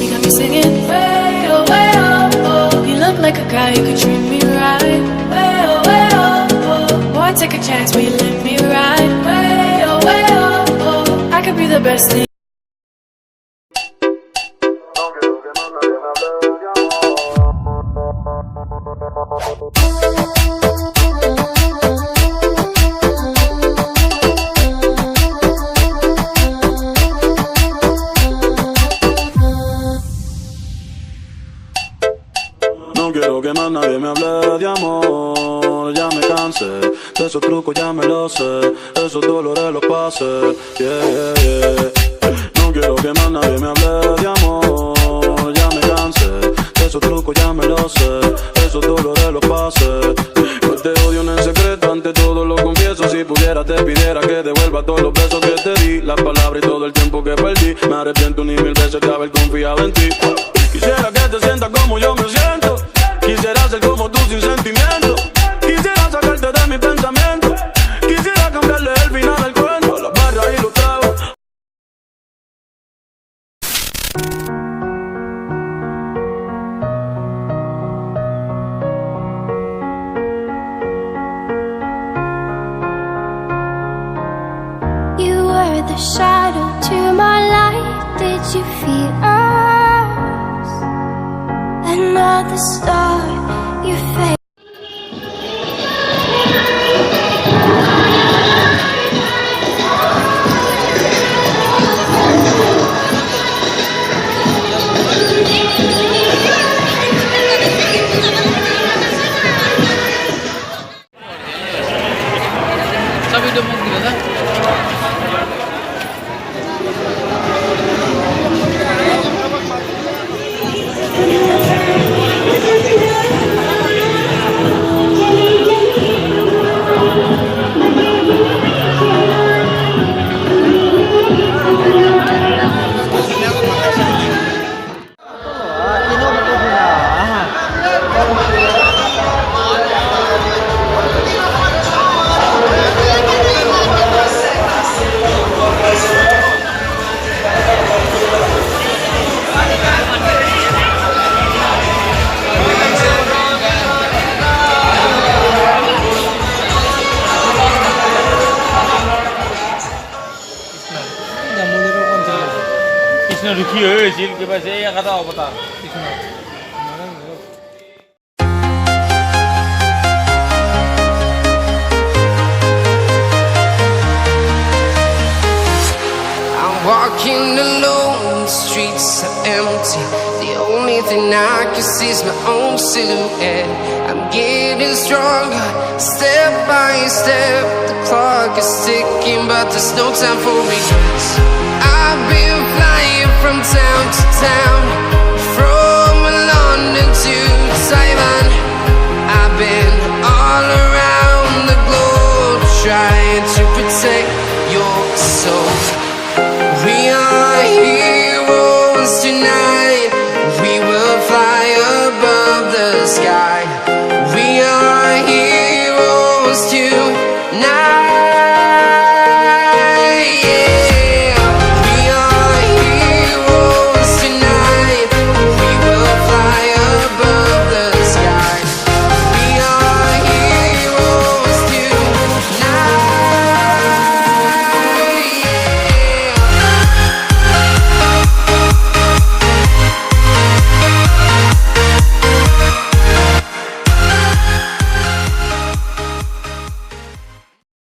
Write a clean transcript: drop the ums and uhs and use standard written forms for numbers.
You got me singing way oh, way oh, oh. You look like a guy who could treat me right. Way oh, oh. Boy, take a chance, will you let me ride? Way oh, oh. I could be the best thing. No quiero que más nadie me hable de amor, ya me cansé de esos trucos, ya me lo sé, esos dolores los pasé, yeah, yeah. No quiero que más nadie me hable de amor, ya me cansé de esos trucos, ya me lo sé, esos dolores los pasé. No te odio en secreto, ante todo lo confieso. Si pudiera te pidiera que devuelva todos los besos que te di, las palabras y todo el tiempo que perdí. Me arrepiento ni mil veces de haber confiado en ti. Quisiera que te sientas como yo me siento. Quisiera ser como tú sin sentimiento. Quisiera sacarte de mi pensamiento. Quisiera cambiarle el final del cuento, las barras y los tragos. You were the shadow to my light. Did you feel us? Another star, your face. Sabi udah mau gila kan? Krishna रुखी हो झील के पास ये कथा हो बता Krishna Walking alone, the streets are empty. The only thing I can see is my own silhouette. I'm getting stronger, step by step. The clock is ticking, but there's no time for regrets. I've been flying from town to town, from London to Taiwan. I've been all around the globe, trying to protect your soul. We are heroes tonight.